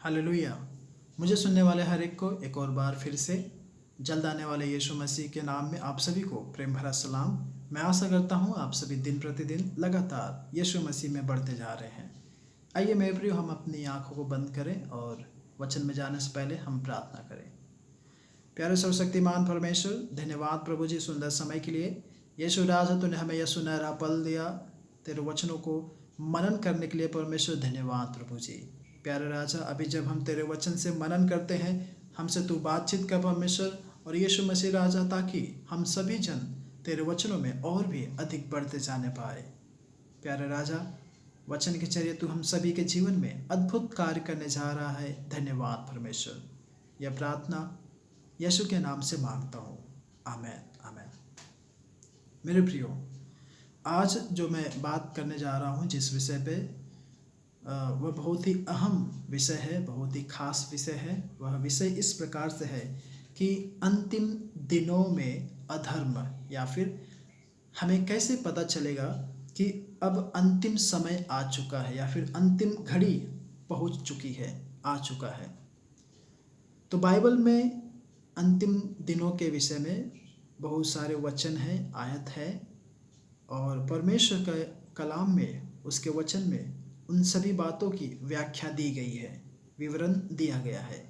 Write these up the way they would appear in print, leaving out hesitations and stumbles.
Hallelujah. मुझे सुनने वाले हर एक को एक और बार फिर से जल्द आने वाले यीशु मसीह के नाम में आप सभी को प्रेम भरा सलाम। मैं आशा करता हूँ आप सभी दिन प्रतिदिन लगातार यीशु मसीह में बढ़ते जा रहे हैं। आइए मेरे प्रियो, हम अपनी आंखों को बंद करें और वचन में जाने से पहले हम प्रार्थना करें। प्यारे सर्वशक्तिमान परमेश्वर, धन्यवाद प्रभु जी सुंदर समय के लिए। यीशु राजा, तूने हमें यह सुनहरा पल दिया तेरे वचनों को मनन करने के लिए। परमेश्वर धन्यवाद प्रभु जी। प्यारे राजा, अभी जब हम तेरे वचन से मनन करते हैं, हमसे तू बातचीत कर परमेश्वर और यीशु मसीह राजा, ताकि हम सभी जन तेरे वचनों में और भी अधिक बढ़ते जाने पाए। प्यारे राजा, वचन के जरिए तू हम सभी के जीवन में अद्भुत कार्य करने जा रहा है। धन्यवाद परमेश्वर। यह प्रार्थना यीशु के नाम से मांगता हूँ, आमेन आमेन। मेरे प्रियो, आज जो मैं बात करने जा रहा हूँ जिस विषय पे, वह बहुत ही अहम विषय है, बहुत ही खास विषय है। वह विषय इस प्रकार से है कि अंतिम दिनों में अधर्म, या फिर हमें कैसे पता चलेगा कि अब अंतिम समय आ चुका है या फिर अंतिम घड़ी पहुंच चुकी है, आ चुका है। तो बाइबल में अंतिम दिनों के विषय में बहुत सारे वचन हैं, आयत है, और परमेश्वर के कलाम में, उसके वचन में उन सभी बातों की व्याख्या दी गई है, विवरण दिया गया है।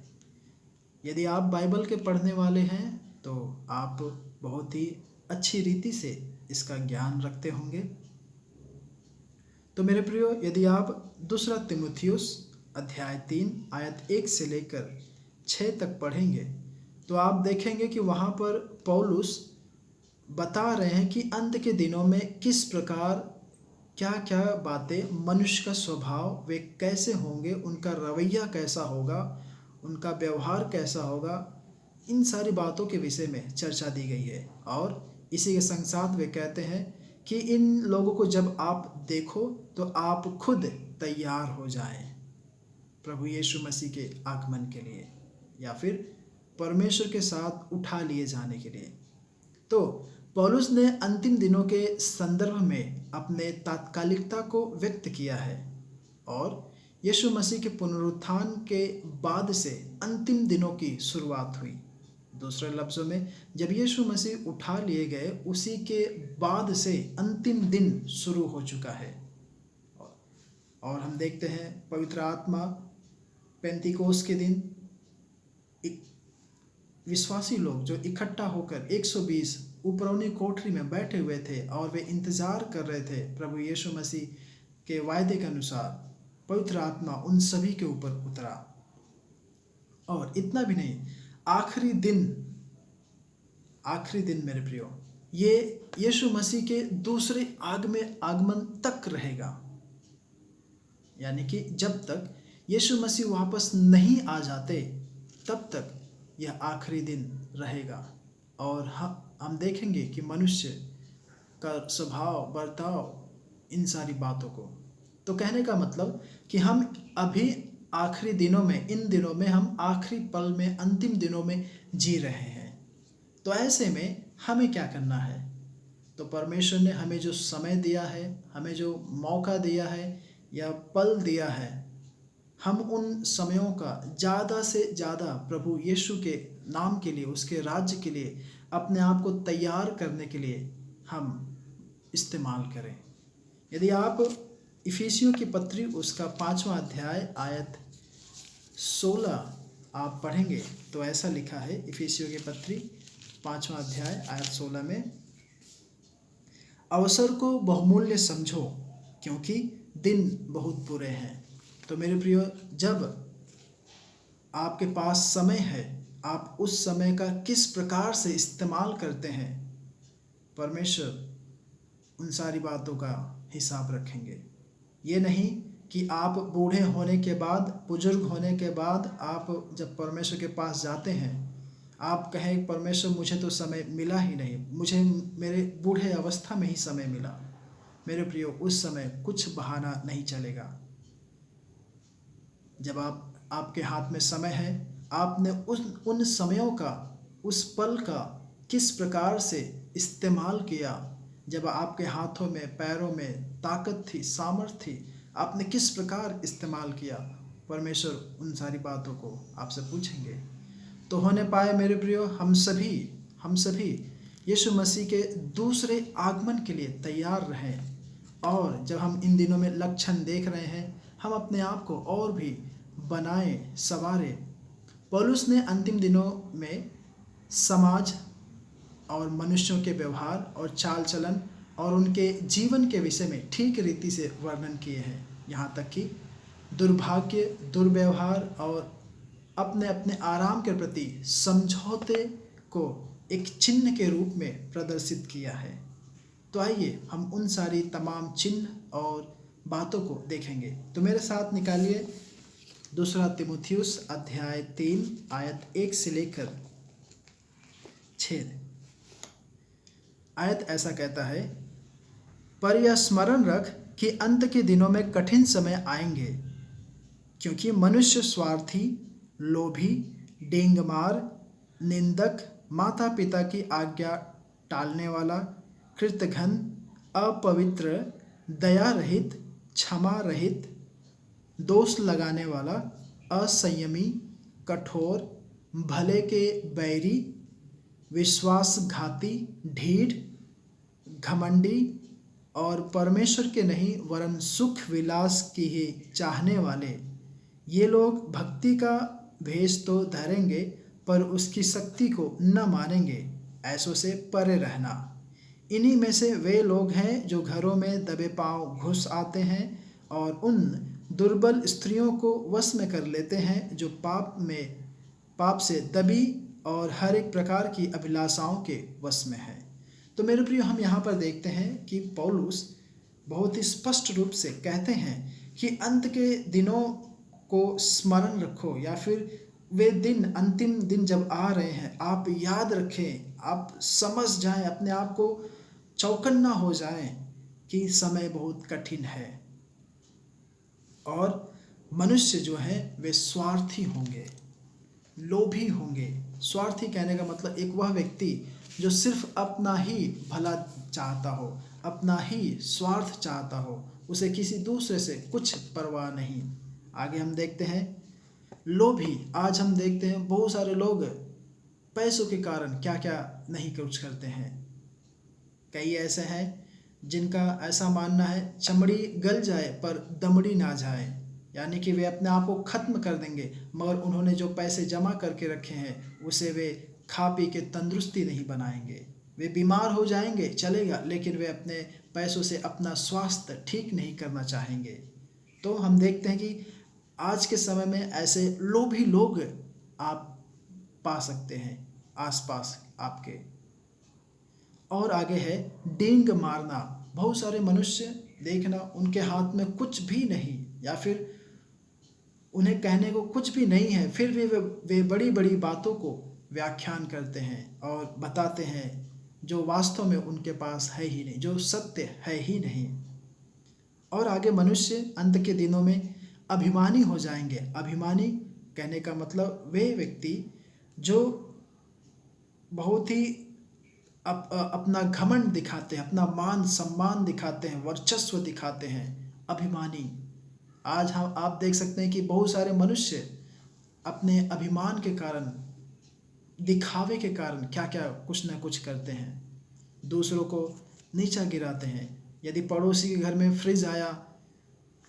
यदि आप बाइबल के पढ़ने वाले हैं तो आप बहुत ही अच्छी रीति से इसका ज्ञान रखते होंगे। तो मेरे प्रियो, यदि आप दूसरा तीमुथियुस अध्याय 3 आयत 1 से लेकर 6 तक पढ़ेंगे तो आप देखेंगे कि वहाँ पर पौलुस बता रहे हैं कि अंत के दिनों में किस प्रकार क्या क्या बातें, मनुष्य का स्वभाव वे कैसे होंगे, उनका रवैया कैसा होगा, उनका व्यवहार कैसा होगा, इन सारी बातों के विषय में चर्चा दी गई है। और इसी के संग साथ वे कहते हैं कि इन लोगों को जब आप देखो तो आप खुद तैयार हो जाएं प्रभु यीशु मसीह के आगमन के लिए, या फिर परमेश्वर के साथ उठा लिए जाने के लिए। तो पौलुस ने अंतिम दिनों के संदर्भ में अपने तात्कालिकता को व्यक्त किया है, और यीशु मसीह के पुनरुत्थान के बाद से अंतिम दिनों की शुरुआत हुई। दूसरे लफ्ज़ों में, जब यीशु मसीह उठा लिए गए उसी के बाद से अंतिम दिन शुरू हो चुका है। और हम देखते हैं पवित्र आत्मा पेंतिकोस के दिन विश्वासी लोग जो इकट्ठा होकर 120 ऊपरौनी कोठरी में बैठे हुए थे और वे इंतज़ार कर रहे थे प्रभु यीशु मसीह के वायदे के अनुसार, पवित्र आत्मा उन सभी के ऊपर उतरा। और इतना भी नहीं, आखिरी दिन मेरे प्रियो, ये यीशु मसीह के दूसरे आगमन तक रहेगा। यानी कि जब तक यीशु मसीह वापस नहीं आ जाते तब तक यह आखिरी दिन रहेगा। और हम देखेंगे कि मनुष्य का स्वभाव, बर्ताव, इन सारी बातों को, तो कहने का मतलब कि हम अभी आखिरी दिनों में, इन दिनों में हम आखिरी पल में, अंतिम दिनों में जी रहे हैं। तो ऐसे में हमें क्या करना है? तो परमेश्वर ने हमें जो समय दिया है, हमें जो मौका दिया है या पल दिया है, हम उन समयों का ज़्यादा से ज़्यादा प्रभु यीशु के नाम के लिए, उसके राज्य के लिए, अपने आप को तैयार करने के लिए हम इस्तेमाल करें। यदि आप इफिसियों की पत्री उसका 5वां अध्याय आयत 16 आप पढ़ेंगे तो ऐसा लिखा है, इफिसियों की पत्री 5वां अध्याय आयत 16 में, अवसर को बहुमूल्य समझो क्योंकि दिन बहुत बुरे हैं। तो मेरे प्रियो, जब आपके पास समय है, आप उस समय का किस प्रकार से इस्तेमाल करते हैं, परमेश्वर उन सारी बातों का हिसाब रखेंगे। ये नहीं कि आप बूढ़े होने के बाद, बुजुर्ग होने के बाद, आप जब परमेश्वर के पास जाते हैं, आप कहें परमेश्वर मुझे तो समय मिला ही नहीं, मुझे मेरे बूढ़े अवस्था में ही समय मिला। मेरे प्रियो, उस समय कुछ बहाना नहीं चलेगा। जब आपके हाथ में समय है, आपने उन समयों का, उस पल का किस प्रकार से इस्तेमाल किया। जब आपके हाथों में, पैरों में ताकत थी, सामर्थ्य थी, आपने किस प्रकार इस्तेमाल किया, परमेश्वर उन सारी बातों को आपसे पूछेंगे। तो होने पाए मेरे प्रियो, हम सभी यीशु मसीह के दूसरे आगमन के लिए तैयार रहें। और जब हम इन दिनों में लक्षण देख रहे हैं, हम अपने आप को और भी बनाएं, संवारें। पौलुस ने अंतिम दिनों में समाज और मनुष्यों के व्यवहार और चाल चलन और उनके जीवन के विषय में ठीक रीति से वर्णन किए हैं। यहाँ तक कि दुर्भाग्य, दुर्व्यवहार और अपने अपने आराम के प्रति समझौते को एक चिन्ह के रूप में प्रदर्शित किया है। तो आइए हम उन सारी तमाम चिन्ह और बातों को देखेंगे। तो मेरे साथ निकालिए दूसरा तीमुथियुस अध्याय 3 आयत 1 से लेकर 6। आयत ऐसा कहता है, पर यह स्मरण रख कि अंत के दिनों में कठिन समय आएंगे, क्योंकि मनुष्य स्वार्थी, लोभी, डेंगमार, निंदक, माता पिता की आज्ञा टालने वाला, कृतघ्न, अपवित्र, दया रहित, क्षमा रहित, दोष लगाने वाला, असंयमी, कठोर, भले के बैरी, विश्वासघाती, ढीठ, घमंडी और परमेश्वर के नहीं वरन सुख विलास की ही चाहने वाले, ये लोग भक्ति का भेष तो धरेंगे पर उसकी शक्ति को न मानेंगे। ऐसों से परे रहना। इन्हीं में से वे लोग हैं जो घरों में दबे पांव घुस आते हैं और उन दुर्बल स्त्रियों को वश में कर लेते हैं जो पाप से दबी और हर एक प्रकार की अभिलाषाओं के वश में है। तो मेरे प्रिय, हम यहाँ पर देखते हैं कि पौलुस बहुत ही स्पष्ट रूप से कहते हैं कि अंत के दिनों को स्मरण रखो, या फिर वे दिन, अंतिम दिन जब आ रहे हैं, आप याद रखें, आप समझ जाएं, अपने आप को चौकन्ना हो जाएं कि समय बहुत कठिन है और मनुष्य जो है वे स्वार्थी होंगे, लोभी होंगे। स्वार्थी कहने का मतलब एक वह व्यक्ति जो सिर्फ अपना ही भला चाहता हो, अपना ही स्वार्थ चाहता हो, उसे किसी दूसरे से कुछ परवाह नहीं। आगे हम देखते हैं लोभी। आज हम देखते हैं बहुत सारे लोग पैसों के कारण क्या क्या नहीं कुछ करते हैं। कई ऐसे हैं जिनका ऐसा मानना है चमड़ी गल जाए पर दमड़ी ना जाए, यानी कि वे अपने आप को ख़त्म कर देंगे, मगर उन्होंने जो पैसे जमा करके रखे हैं उसे वे खा पी के तंदुरुस्ती नहीं बनाएंगे। वे बीमार हो जाएंगे चलेगा, लेकिन वे अपने पैसों से अपना स्वास्थ्य ठीक नहीं करना चाहेंगे। तो हम देखते हैं कि आज के समय में ऐसे लोभी लोग आप पा सकते हैं आसपास आपके। और आगे है डींग मारना। बहुत सारे मनुष्य देखना, उनके हाथ में कुछ भी नहीं, या फिर उन्हें कहने को कुछ भी नहीं है, फिर भी वे बड़ी बड़ी बातों को व्याख्यान करते हैं और बताते हैं जो वास्तव में उनके पास है ही नहीं, जो सत्य है ही नहीं। और आगे मनुष्य अंत के दिनों में अभिमानी हो जाएंगे। अभिमानी कहने का मतलब वे व्यक्ति जो बहुत ही अपना घमंड दिखाते हैं, अपना मान सम्मान दिखाते हैं, वर्चस्व दिखाते हैं, अभिमानी। आज आप देख सकते हैं कि बहुत सारे मनुष्य अपने अभिमान के कारण, दिखावे के कारण क्या क्या कुछ ना कुछ करते हैं, दूसरों को नीचा गिराते हैं। यदि पड़ोसी के घर में फ्रिज आया,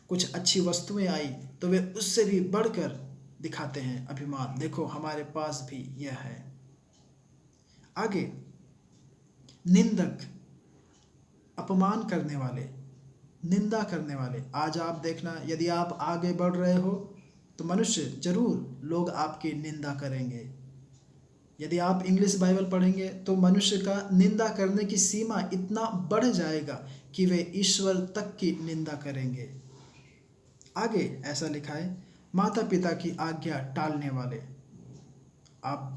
कुछ अच्छी वस्तुएं आई, तो वे उससे भी बढ़कर दिखाते हैं अभिमान, देखो हमारे पास भी यह है। आगे निंदक, अपमान करने वाले, निंदा करने वाले। आज आप देखना, यदि आप आगे बढ़ रहे हो तो मनुष्य जरूर लोग आपकी निंदा करेंगे। यदि आप इंग्लिश बाइबल पढ़ेंगे तो मनुष्य का निंदा करने की सीमा इतना बढ़ जाएगा कि वे ईश्वर तक की निंदा करेंगे। आगे ऐसा लिखा है, माता पिता की आज्ञा टालने वाले। आप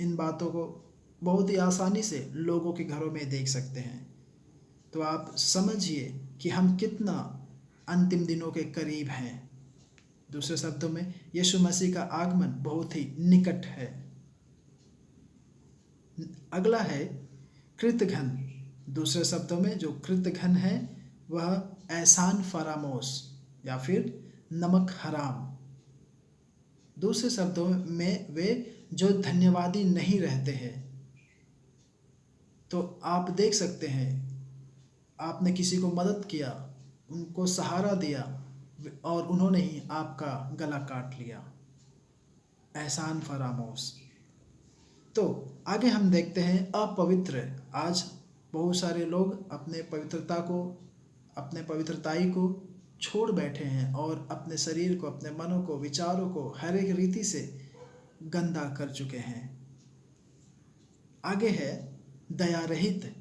इन बातों को बहुत ही आसानी से लोगों के घरों में देख सकते हैं। तो आप समझिए कि हम कितना अंतिम दिनों के करीब हैं। दूसरे शब्दों में यीशु मसीह का आगमन बहुत ही निकट है। अगला है कृतघ्न। दूसरे शब्दों में जो कृतघ्न है वह एहसान फरामोश या फिर नमक हराम। दूसरे शब्दों में वे जो धन्यवादी नहीं रहते हैं। तो आप देख सकते हैं, आपने किसी को मदद किया, उनको सहारा दिया और उन्होंने ही आपका गला काट लिया। एहसान फरामोश। तो आगे हम देखते हैं अपवित्र। आज बहुत सारे लोग अपने पवित्रताई को छोड़ बैठे हैं और अपने शरीर को, अपने मनों को, विचारों को हर एक रीति से गंदा कर चुके हैं। आगे है दया रहित,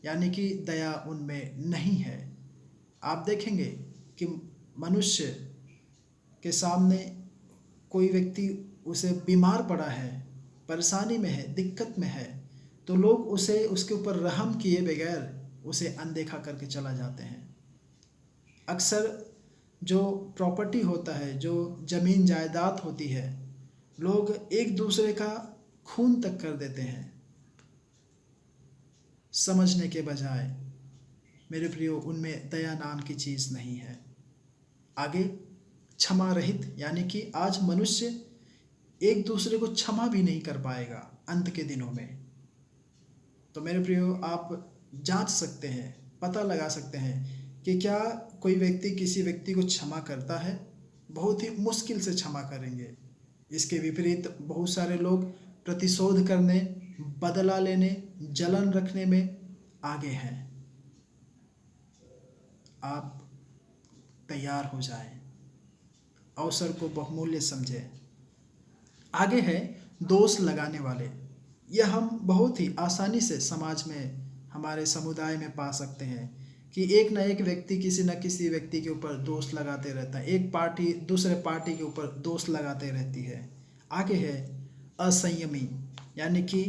यानी कि दया उनमें नहीं है। आप देखेंगे कि मनुष्य के सामने कोई व्यक्ति उसे बीमार पड़ा है, परेशानी में है, दिक्कत में है, तो लोग उसे उसके ऊपर रहम किए बगैर उसे अनदेखा करके चला जाते हैं। अक्सर जो प्रॉपर्टी होता है, जो ज़मीन जायदाद होती है, लोग एक दूसरे का खून तक कर देते हैं समझने के बजाय। मेरे प्रियो, उनमें दया नाम की चीज़ नहीं है। आगे क्षमा रहित, यानी कि आज मनुष्य एक दूसरे को क्षमा भी नहीं कर पाएगा अंत के दिनों में। तो मेरे प्रियो, आप जांच सकते हैं, पता लगा सकते हैं कि क्या कोई व्यक्ति किसी व्यक्ति को क्षमा करता है। बहुत ही मुश्किल से क्षमा करेंगे। इसके विपरीत बहुत सारे लोग प्रतिशोध करने, बदला लेने, जलन रखने में आगे हैं। आप तैयार हो जाएं, अवसर को बहुमूल्य समझें। आगे है दोष लगाने वाले। यह हम बहुत ही आसानी से समाज में, हमारे समुदाय में पा सकते हैं कि एक न एक व्यक्ति किसी न किसी व्यक्ति के ऊपर दोष लगाते रहता है। एक पार्टी दूसरे पार्टी के ऊपर दोष लगाते रहती है। आगे है असंयमी, यानी कि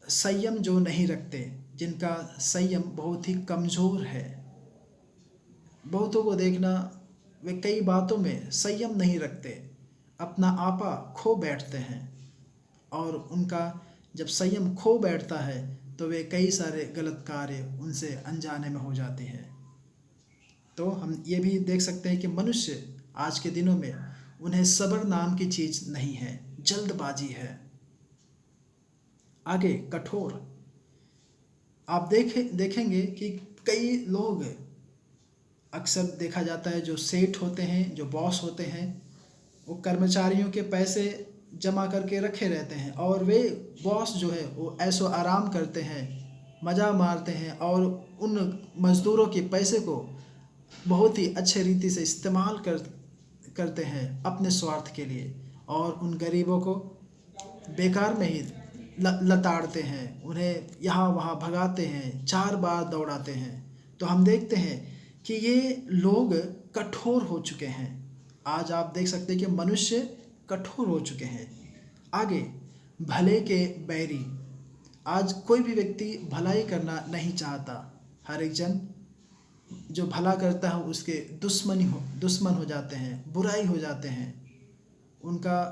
संयम जो नहीं रखते, जिनका संयम बहुत ही कमज़ोर है। बहुतों को देखना, वे कई बातों में संयम नहीं रखते, अपना आपा खो बैठते हैं और उनका जब संयम खो बैठता है तो वे कई सारे गलत कार्य उनसे अनजाने में हो जाते हैं। तो हम ये भी देख सकते हैं कि मनुष्य आज के दिनों में, उन्हें सब्र नाम की चीज़ नहीं है, जल्दबाजी है। आगे कठोर। आप देखेंगे कि कई लोग, अक्सर देखा जाता है, जो सेठ होते हैं, जो बॉस होते हैं, वो कर्मचारियों के पैसे जमा करके रखे रहते हैं और वे बॉस जो है वो ऐसो आराम करते हैं, मज़ा मारते हैं और उन मज़दूरों के पैसे को बहुत ही अच्छे रीति से इस्तेमाल करते हैं अपने स्वार्थ के लिए और उन गरीबों को बेकार में ही लताड़ते हैं, उन्हें यहाँ वहाँ भगाते हैं, 4 बार दौड़ाते हैं। तो हम देखते हैं कि ये लोग कठोर हो चुके हैं। आज आप देख सकते हैं कि मनुष्य कठोर हो चुके हैं। आगे भले के बैरी। आज कोई भी व्यक्ति भलाई करना नहीं चाहता। हर एक जन जो भला करता है उसके दुश्मन हो जाते हैं, बुराई हो जाते हैं। उनका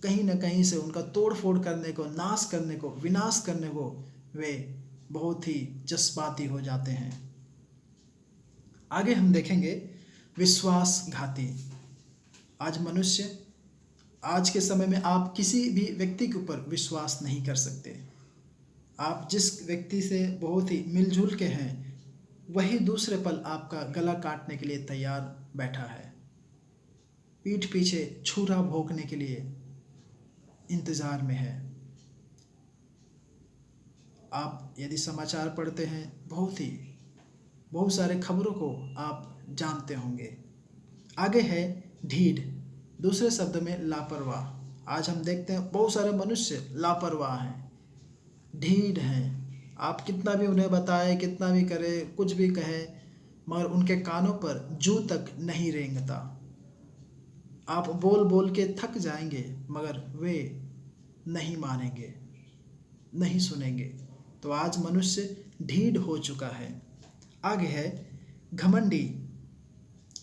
कहीं न कहीं से उनका तोड़ फोड़ करने को, नाश करने को, विनाश करने को वे बहुत ही जज्बाती हो जाते हैं। आगे हम देखेंगे विश्वासघाती। आज मनुष्य, आज के समय में आप किसी भी व्यक्ति के ऊपर विश्वास नहीं कर सकते। आप जिस व्यक्ति से बहुत ही मिलजुल के हैं, वही दूसरे पल आपका गला काटने के लिए तैयार बैठा है, पीठ पीछे छुरा भोंकने के लिए इंतज़ार में है। आप यदि समाचार पढ़ते हैं, बहुत सारे खबरों को आप जानते होंगे। आगे है ढीठ, दूसरे शब्द में लापरवाह। आज हम देखते हैं बहुत सारे मनुष्य लापरवाह हैं, ढीठ हैं। आप कितना भी उन्हें बताएं, कितना भी करें, कुछ भी कहें, मगर उनके कानों पर जू तक नहीं रेंगता। आप बोल बोल के थक जाएंगे मगर वे नहीं मानेंगे, नहीं सुनेंगे। तो आज मनुष्य ढीठ हो चुका है। आगे है घमंडी।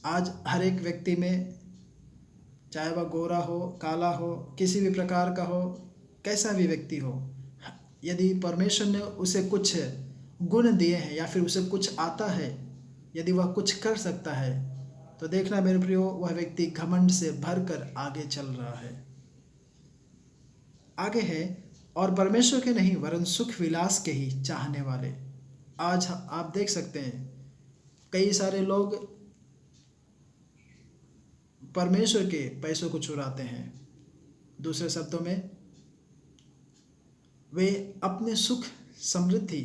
आज हर एक व्यक्ति में, चाहे वह गोरा हो, काला हो, किसी भी प्रकार का हो, कैसा भी व्यक्ति हो, यदि परमेश्वर ने उसे कुछ गुण दिए हैं या फिर उसे कुछ आता है, यदि वह कुछ कर सकता है, तो देखना मेरे प्रियो, वह व्यक्ति घमंड से भरकर आगे चल रहा है। आगे है, और परमेश्वर के नहीं वरन सुख विलास के ही चाहने वाले। आज आप देख सकते हैं कई सारे लोग परमेश्वर के पैसों को चुराते हैं। दूसरे शब्दों में वे अपने सुख समृद्धि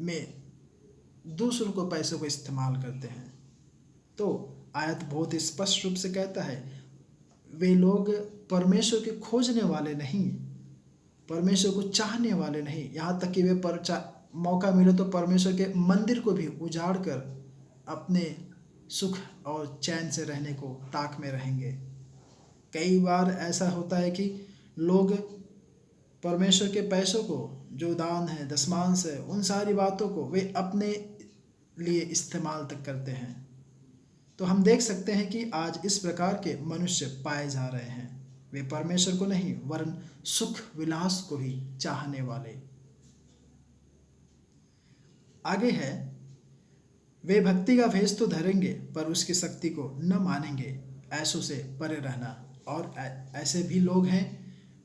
में दूसरों को पैसों को इस्तेमाल करते हैं। तो आयत बहुत स्पष्ट रूप से कहता है, वे लोग परमेश्वर के खोजने वाले नहीं, परमेश्वर को चाहने वाले नहीं। यहाँ तक कि वे मौका मिले तो परमेश्वर के मंदिर को भी उजाड़ कर अपने सुख और चैन से रहने को ताक में रहेंगे। कई बार ऐसा होता है कि लोग परमेश्वर के पैसों को, जो दान है, दशमांश है, उन सारी बातों को वे अपने लिए इस्तेमाल तक करते हैं। तो हम देख सकते हैं कि आज इस प्रकार के मनुष्य पाए जा रहे हैं। वे परमेश्वर को नहीं वरन सुख विलास को ही चाहने वाले। आगे है, वे भक्ति का भेष तो धरेंगे पर उसकी शक्ति को न मानेंगे, ऐसों से परे रहना। और ऐसे भी लोग हैं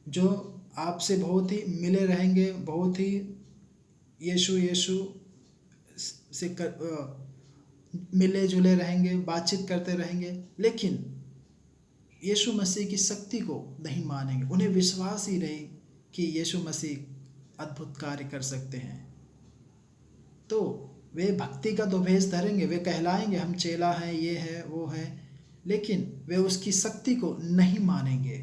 जो आपसे बहुत ही मिले रहेंगे, बहुत ही यीशु से मिले जुले रहेंगे, बातचीत करते रहेंगे, लेकिन यीशु मसीह की शक्ति को नहीं मानेंगे। उन्हें विश्वास ही नहीं कि यीशु मसीह अद्भुत कार्य कर सकते हैं। तो वे भक्ति का तो भेष धरेंगे, वे कहलाएंगे हम चेला हैं, ये है वो है, लेकिन वे उसकी शक्ति को नहीं मानेंगे।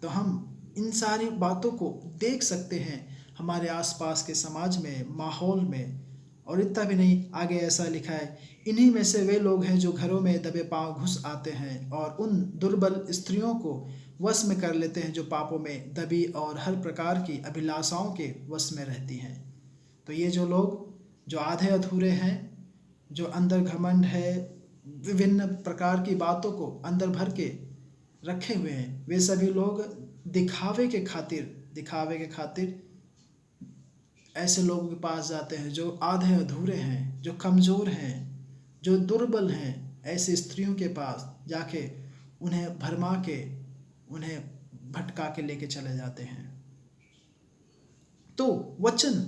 तो हम इन सारी बातों को देख सकते हैं हमारे आसपास के समाज में, माहौल में। और इतना भी नहीं, आगे ऐसा लिखा है, इन्हीं में से वे लोग हैं जो घरों में दबे पांव घुस आते हैं और उन दुर्बल स्त्रियों को वश में कर लेते हैं जो पापों में दबी और हर प्रकार की अभिलाषाओं के वश में रहती हैं। तो ये जो लोग जो आधे अधूरे हैं, जो अंदर घमंड है, विभिन्न प्रकार की बातों को अंदर भर के रखे हुए हैं, वे सभी लोग दिखावे के खातिर ऐसे लोगों के पास जाते हैं जो आधे अधूरे हैं, जो कमज़ोर हैं, जो दुर्बल हैं। ऐसी स्त्रियों के पास जाके उन्हें भरमा के, उन्हें भटका के लेके चले जाते हैं। तो वचन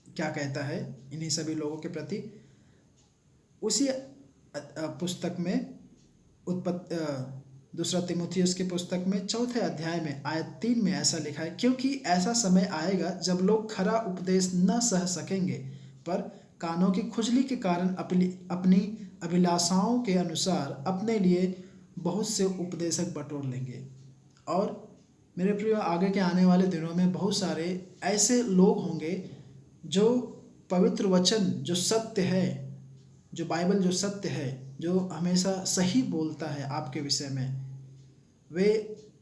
क्या कहता है इन्हीं सभी लोगों के प्रति? उसी पुस्तक में दूसरा तीमुथियुस की पुस्तक में 4 अध्याय में आयत 3 में ऐसा लिखा है, क्योंकि ऐसा समय आएगा जब लोग खरा उपदेश न सह सकेंगे, पर कानों की खुजली के कारण अपनी अभिलाषाओं के अनुसार अपने लिए बहुत से उपदेशक बटोर लेंगे। और मेरे प्रिय, आगे के आने वाले दिनों में बहुत सारे ऐसे लोग होंगे जो पवित्र वचन, जो सत्य है, जो बाइबल जो सत्य है, जो हमेशा सही बोलता है आपके विषय में, वे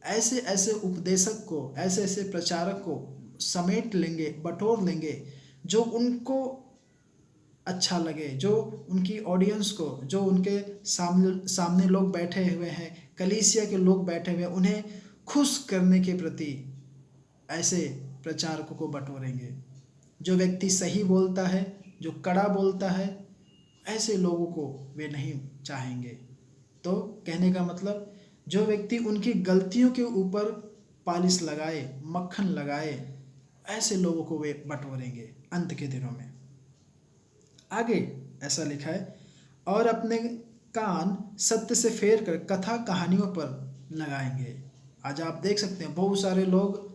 ऐसे ऐसे उपदेशक को, ऐसे ऐसे प्रचारक को समेट लेंगे, बटोर लेंगे, जो उनको अच्छा लगे, जो उनकी ऑडियंस को, जो उनके सामने लोग बैठे हुए हैं, कलीसिया के लोग बैठे हुए हैं, उन्हें खुश करने के प्रति ऐसे प्रचारकों को बटोरेंगे। जो व्यक्ति सही बोलता है, जो कड़ा बोलता है, ऐसे लोगों को वे नहीं चाहेंगे। तो कहने का मतलब, जो व्यक्ति उनकी गलतियों के ऊपर पालिश लगाए, मक्खन लगाए, ऐसे लोगों को वे बटोरेंगे अंत के दिनों में। आगे ऐसा लिखा है, और अपने कान सत्य से फेर कर कथा कहानियों पर लगाएंगे। आज आप देख सकते हैं बहुत सारे लोग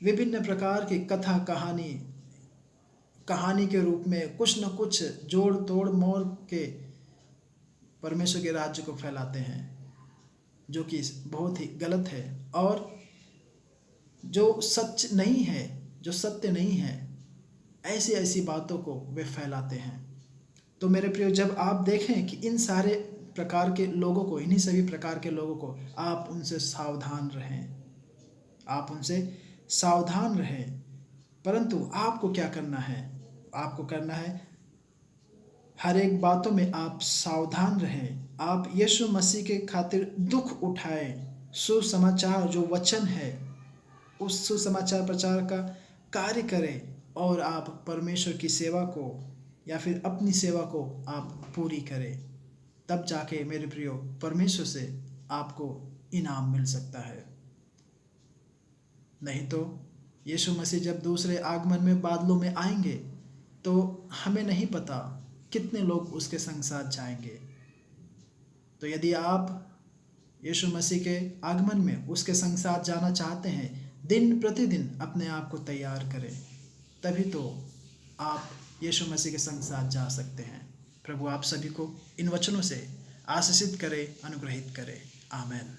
विभिन्न प्रकार की कथा कहानी के रूप में कुछ न कुछ जोड़ तोड़ मोड़ के परमेश्वर के राज्य को फैलाते हैं, जो कि बहुत ही गलत है। और जो सच नहीं है, जो सत्य नहीं है, ऐसी ऐसी बातों को वे फैलाते हैं। तो मेरे प्रिय, जब आप देखें कि इन सारे प्रकार के लोगों को, इन्हीं सभी प्रकार के लोगों को, आप उनसे सावधान रहें, आप उनसे सावधान रहें। परंतु आपको क्या करना है? आपको करना है हर एक बातों में आप सावधान रहें। आप यीशु मसीह के खातिर दुख उठाएं। सुसमाचार जो वचन है, उस सुसमाचार प्रचार का कार्य करें, और आप परमेश्वर की सेवा को या फिर अपनी सेवा को आप पूरी करें। तब जाके मेरे प्रियो परमेश्वर से आपको इनाम मिल सकता है। नहीं तो यीशु मसीह जब दूसरे आगमन में बादलों में आएंगे तो हमें नहीं पता कितने लोग उसके संग साथ जाएंगे। तो यदि आप यीशु मसीह के आगमन में उसके संग साथ जाना चाहते हैं, दिन प्रतिदिन अपने आप को तैयार करें, तभी तो आप यीशु मसीह के संग साथ जा सकते हैं। प्रभु आप सभी को इन वचनों से आशीषित करे, अनुग्रहित करे। आमीन।